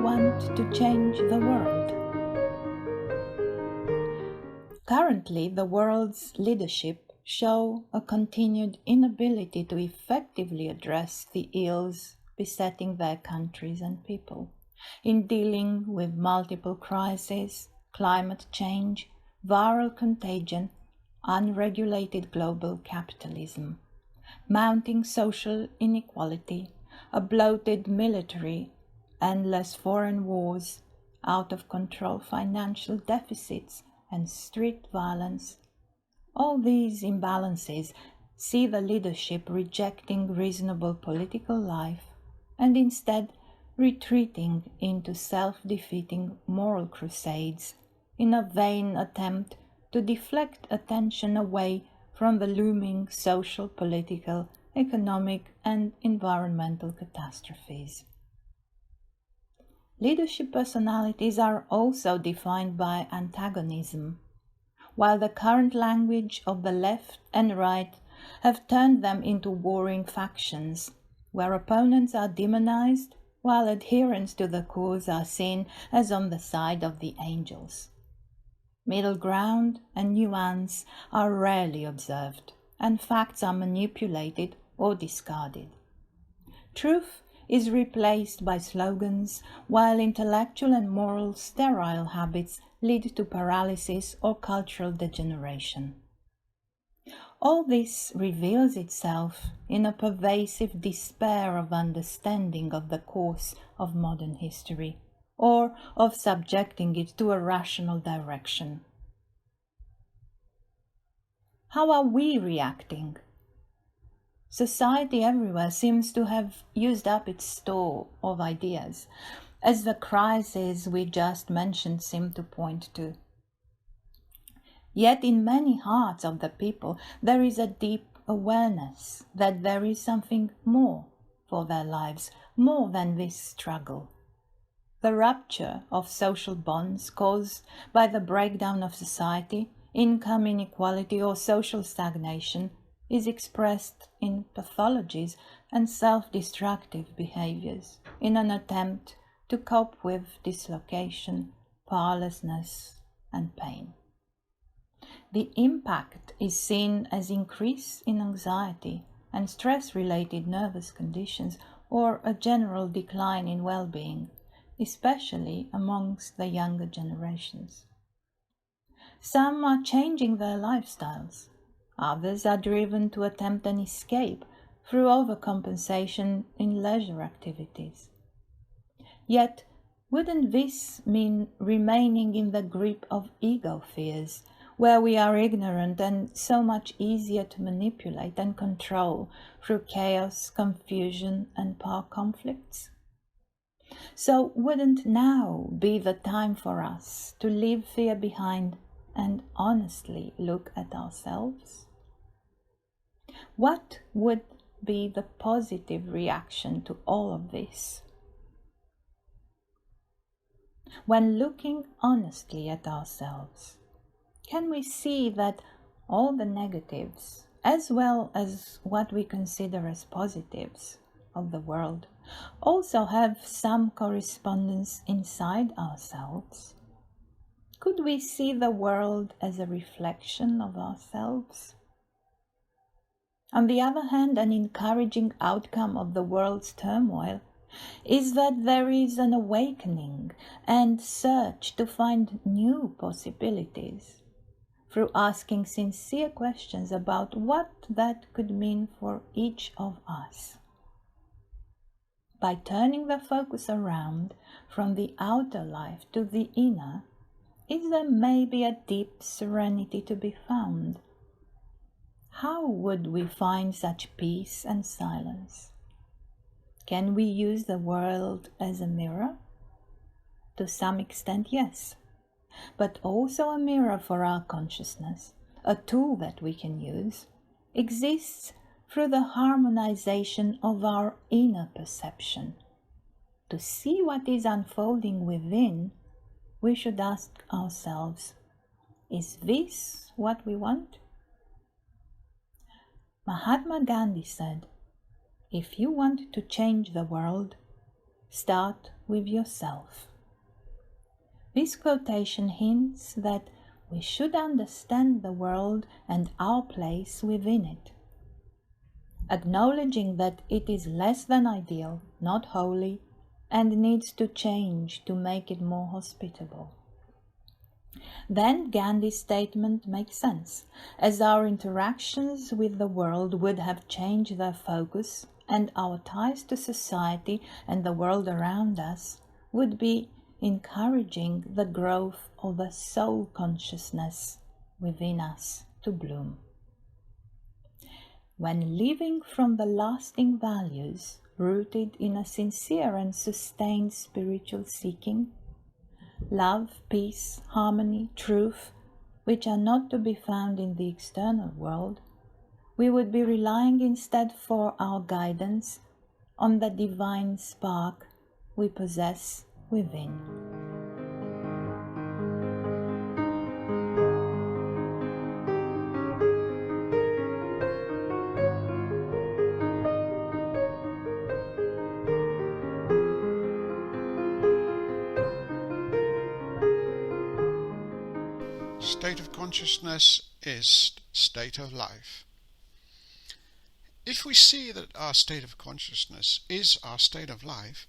want to change the world? Currently, the world's leadership show a continued inability to effectively address the ills besetting their countries and people in dealing with multiple crises, climate change, viral contagion, unregulated global capitalism, mounting social inequality, a bloated military, endless foreign wars, out of control financial deficits, and street violence. All these imbalances see the leadership rejecting reasonable political life and instead retreating into self-defeating moral crusades in a vain attempt to deflect attention away from the looming social, political, economic, and environmental catastrophes. Leadership personalities are also defined by antagonism, while the current language of the left and right have turned them into warring factions, where opponents are demonized while adherents to the cause are seen as on the side of the angels. Middle ground and nuance are rarely observed, and facts are manipulated or discarded. Truth is replaced by slogans, while intellectual and moral sterile habits lead to paralysis or cultural degeneration. All this reveals itself in a pervasive despair of understanding of the course of modern history, or of subjecting it to a rational direction. How are we reacting? Society everywhere seems to have used up its store of ideas, as the crises we just mentioned seem to point to. Yet in many hearts of the people there is a deep awareness that there is something more for their lives, more than this struggle. The rupture of social bonds caused by the breakdown of society, income inequality, or social stagnation is expressed in pathologies and self-destructive behaviors in an attempt to cope with dislocation, powerlessness, and pain. The impact is seen as increase in anxiety and stress-related nervous conditions, or a general decline in well-being, especially amongst the younger generations. Some are changing their lifestyles. Others are driven to attempt an escape through overcompensation in leisure activities. Yet, wouldn't this mean remaining in the grip of ego fears, where we are ignorant and so much easier to manipulate and control through chaos, confusion, and power conflicts? So wouldn't now be the time for us to leave fear behind and honestly look at ourselves? What would be the positive reaction to all of this? When looking honestly at ourselves, can we see that all the negatives, as well as what we consider as positives of the world, also have some correspondence inside ourselves? Could we see the world as a reflection of ourselves? On the other hand, an encouraging outcome of the world's turmoil is that there is an awakening and search to find new possibilities through asking sincere questions about what that could mean for each of us. By turning the focus around from the outer life to the inner, is there maybe a deep serenity to be found? How would we find such peace and silence? Can we use the world as a mirror? To some extent, yes, but also a mirror for our consciousness, a tool that we can use, exists through the harmonization of our inner perception. To see what is unfolding within, we should ask ourselves, is this what we want? Mahatma Gandhi said, if you want to change the world, Start with yourself. This quotation hints that we should understand the world and our place within it, acknowledging that it is less than ideal, not holy, and needs to change to make it more hospitable. Then Gandhi's statement makes sense, as our interactions with the world would have changed their focus, and our ties to society and the world around us would be encouraging the growth of a soul consciousness within us to bloom. When living from the lasting values rooted in a sincere and sustained spiritual seeking, love, peace, harmony, truth, which are not to be found in the external world, we would be relying instead for our guidance on the divine spark we possess within. State of consciousness is state of life. If we see that our state of consciousness is our state of life,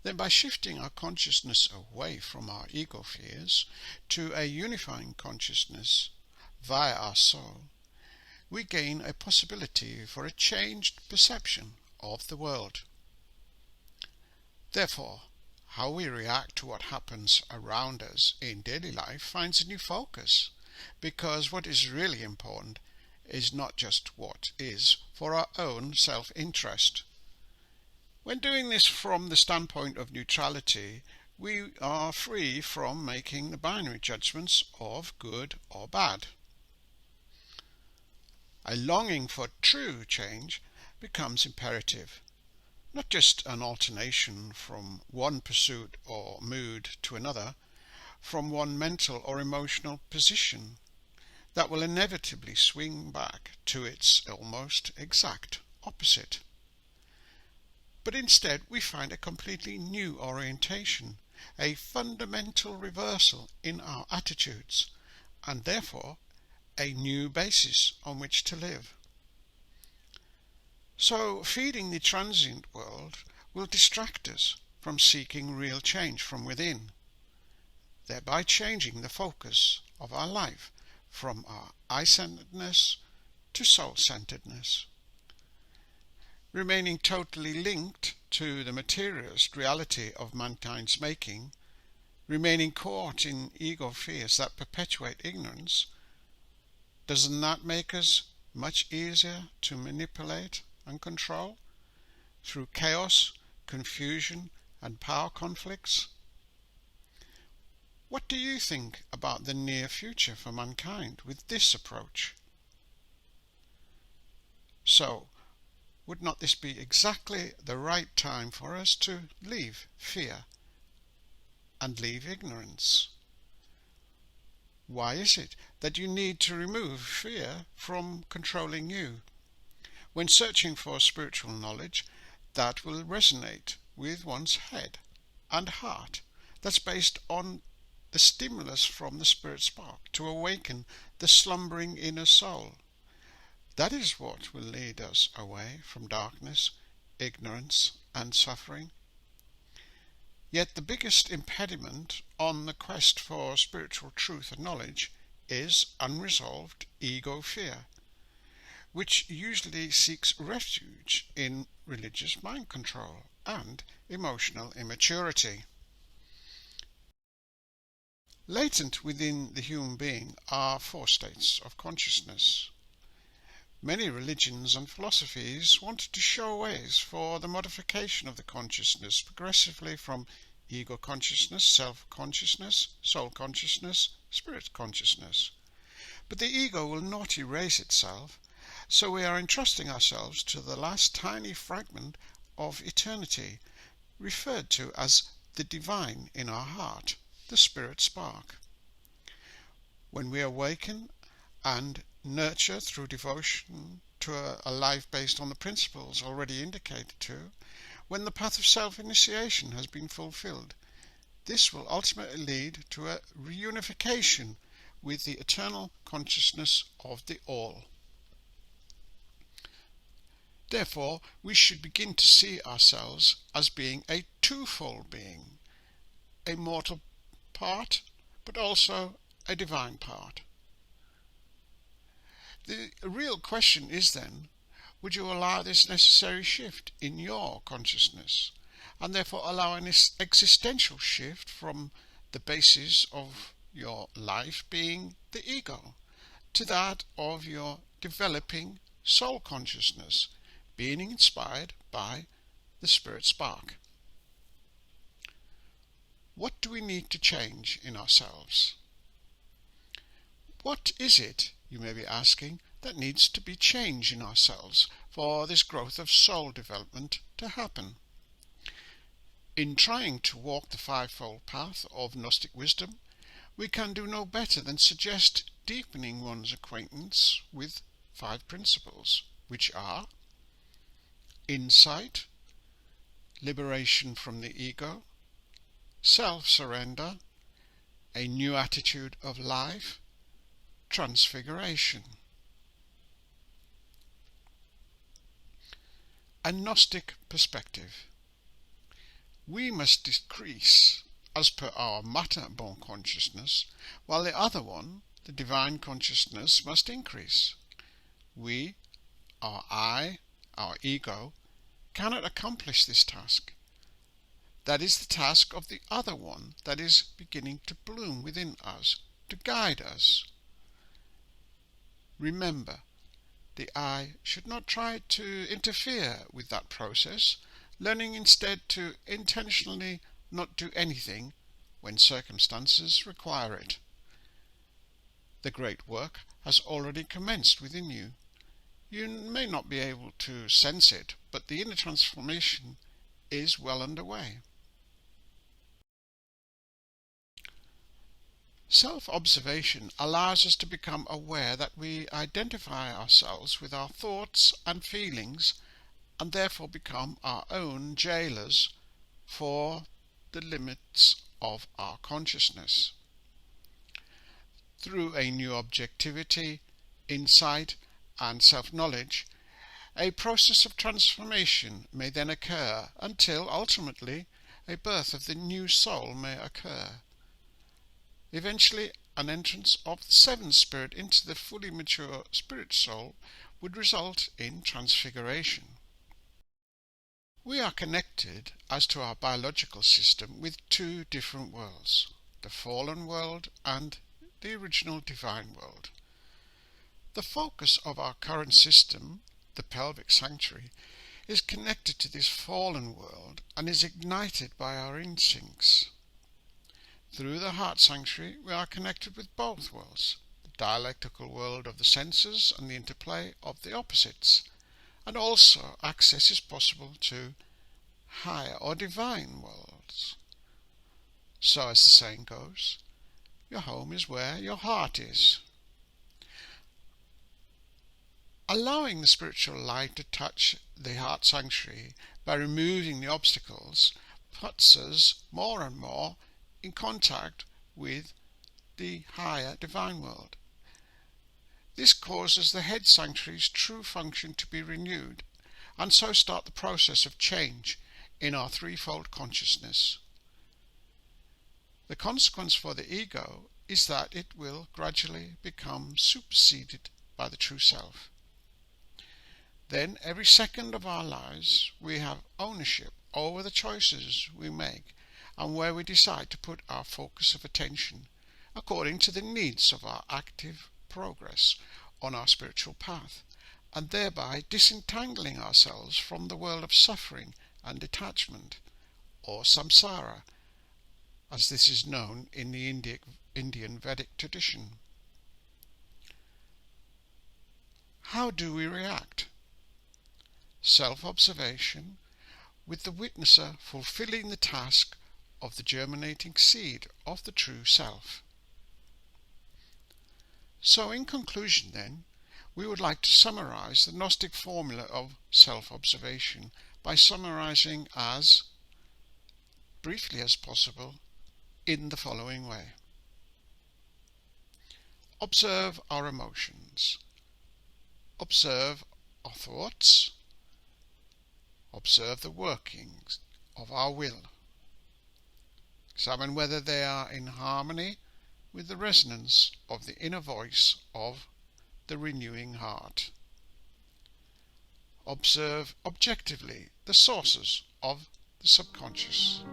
then by shifting our consciousness away from our ego fears to a unifying consciousness via our soul, we gain a possibility for a changed perception of the world. Therefore, how we react to what happens around us in daily life finds a new focus, because what is really important is not just what is for our own self-interest. When doing this from the standpoint of neutrality, we are free from making the binary judgments of good or bad. A longing for true change becomes imperative, not just an alternation from one pursuit or mood to another, from one mental or emotional position that will inevitably swing back to its almost exact opposite. But instead we find a completely new orientation, a fundamental reversal in our attitudes, and therefore a new basis on which to live. So feeding the transient world will distract us from seeking real change from within, thereby changing the focus of our life from our I-centeredness to soul-centeredness. Remaining totally linked to the materialist reality of mankind's making, remaining caught in ego fears that perpetuate ignorance, doesn't that make us much easier to manipulate and control through chaos, confusion, and power conflicts? What do you think about the near future for mankind with this approach? So, would not this be exactly the right time for us to leave fear and leave ignorance? Why is it that you need to remove fear from controlling you? When searching for spiritual knowledge that will resonate with one's head and heart, that's based on the stimulus from the spirit spark to awaken the slumbering inner soul. That is what will lead us away from darkness, ignorance, and suffering. Yet the biggest impediment on the quest for spiritual truth and knowledge is unresolved ego fear, which usually seeks refuge in religious mind control and emotional immaturity. Latent within the human being are 4 states of consciousness. Many religions and philosophies wanted to show ways for the modification of the consciousness progressively from ego consciousness, self-consciousness, soul consciousness, spirit consciousness. But the ego will not erase itself, so we are entrusting ourselves to the last tiny fragment of eternity, referred to as the divine in our heart, the spirit spark. When we awaken and nurture through devotion to a life based on the principles already indicated to, when the path of self-initiation has been fulfilled. This will ultimately lead to a reunification with the eternal consciousness of the All. Therefore, we should begin to see ourselves as being a twofold being, a mortal part, but also a divine part. The real question is then, would you allow this necessary shift in your consciousness, and therefore allow an existential shift from the basis of your life being the ego to that of your developing soul consciousness being inspired by the spirit spark? What do we need to change in ourselves? What is it, you may be asking, that needs to be changed in ourselves for this growth of soul development to happen? In trying to walk the fivefold path of Gnostic wisdom, we can do no better than suggest deepening one's acquaintance with 5 principles, which are insight, liberation from the ego, self-surrender, a new attitude of life, transfiguration. A Gnostic perspective. We must decrease as per our matter-born consciousness, while the other one, the divine consciousness, must increase. We, our I, our ego, cannot accomplish this task. That is the task of the other one that is beginning to bloom within us, to guide us. Remember, the I should not try to interfere with that process, learning instead to intentionally not do anything when circumstances require it. The great work has already commenced within you. You may not be able to sense it, but the inner transformation is well underway. Self-observation allows us to become aware that we identify ourselves with our thoughts and feelings and therefore become our own jailers for the limits of our consciousness. Through a new objectivity, insight, and self-knowledge, a process of transformation may then occur until ultimately a birth of the new soul may occur. Eventually, an entrance of the seventh spirit into the fully mature spirit soul would result in transfiguration. We are connected as to our biological system with 2 different worlds, the fallen world and the original divine world. The focus of our current system, the pelvic sanctuary, is connected to this fallen world and is ignited by our instincts. Through the heart sanctuary we are connected with both worlds, the dialectical world of the senses and the interplay of the opposites, and also access is possible to higher or divine worlds. So as the saying goes, your home is where your heart is. Allowing the spiritual light to touch the heart sanctuary by removing the obstacles puts us more and more in contact with the higher divine world. This causes the head sanctuary's true function to be renewed, and so start the process of change in our threefold consciousness. The consequence for the ego is that it will gradually become superseded by the true self. Then every second of our lives we have ownership over the choices we make and where we decide to put our focus of attention according to the needs of our active progress on our spiritual path, and thereby disentangling ourselves from the world of suffering and detachment, or samsara, as this is known in the Indian Vedic tradition. How do we react? Self-observation, with the witnesser fulfilling the task of the germinating seed of the true self. So in conclusion then, we would like to summarize the Gnostic formula of self-observation by summarizing as briefly as possible in the following way. Observe our emotions. Observe our thoughts. Observe the workings of our will. Examine whether they are in harmony with the resonance of the inner voice of the renewing heart. Observe objectively the sources of the subconscious.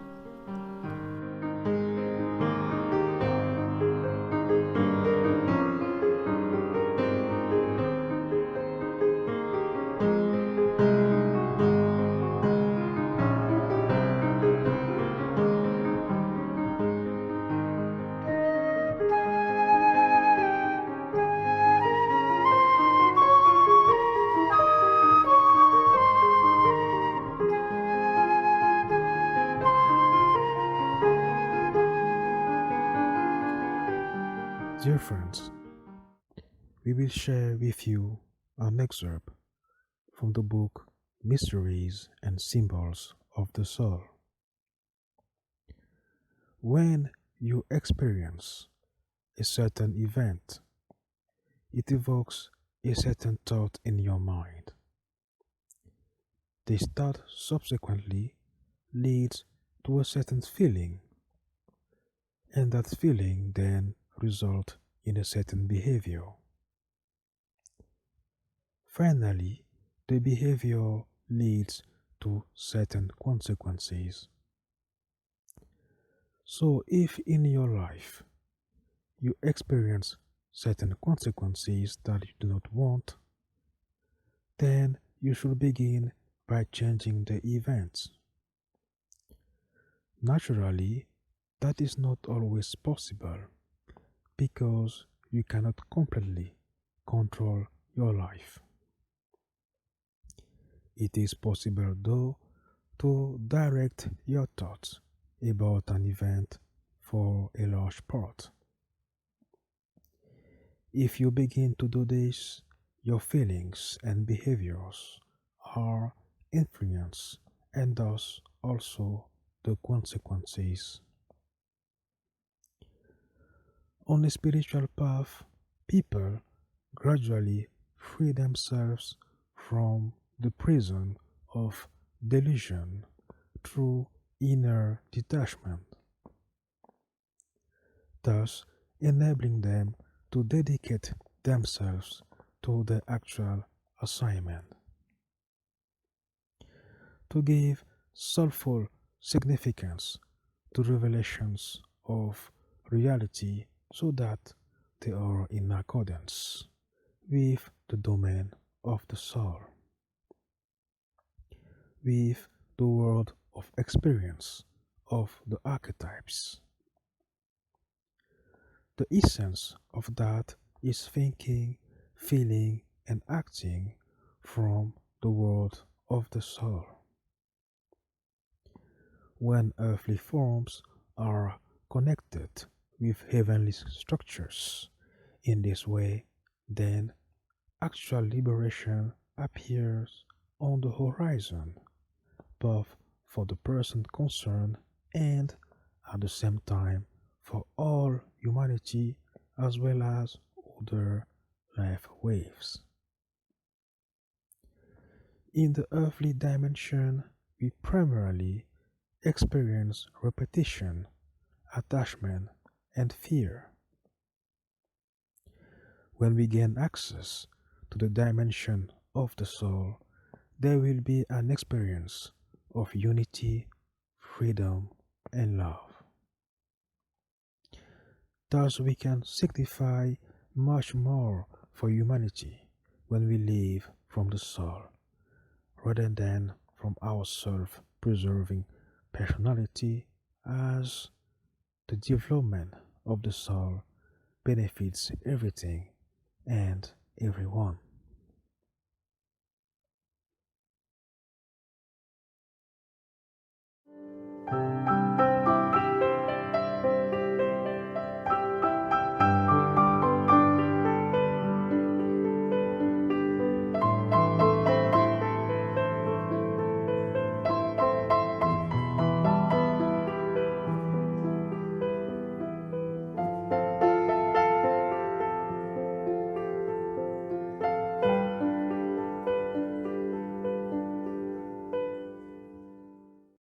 Dear friends, we will share with you an excerpt from the book Mysteries and Symbols of the Soul. When you experience a certain event, it evokes a certain thought in your mind. This thought subsequently leads to a certain feeling, and that feeling then results in a certain behavior. Finally, the behavior leads to certain consequences. So, if in your life you experience certain consequences that you do not want, then you should begin by changing the events. Naturally, that is not always possible because you cannot completely control your life. It is possible, though, to direct your thoughts about an event for a large part. If you begin to do this, your feelings and behaviors are influenced, and thus also the consequences. On a spiritual path, people gradually free themselves from the prison of delusion through inner detachment, thus enabling them to dedicate themselves to the actual assignment. To give soulful significance to revelations of reality so that they are in accordance with the domain of the soul, with the world of experience of the archetypes. The essence of that is thinking, feeling, and acting from the world of the soul. When earthly forms are connected with heavenly structures in this way, then actual liberation appears on the horizon, both for the person concerned and at the same time for all humanity as well as other life waves. In the earthly dimension, we primarily experience repetition, attachment, and fear. When we gain access to the dimension of the soul, there will be an experience of unity, freedom, and love. Thus, we can signify much more for humanity when we live from the soul, rather than from our self-preserving personality, as the development of the soul benefits everything and everyone.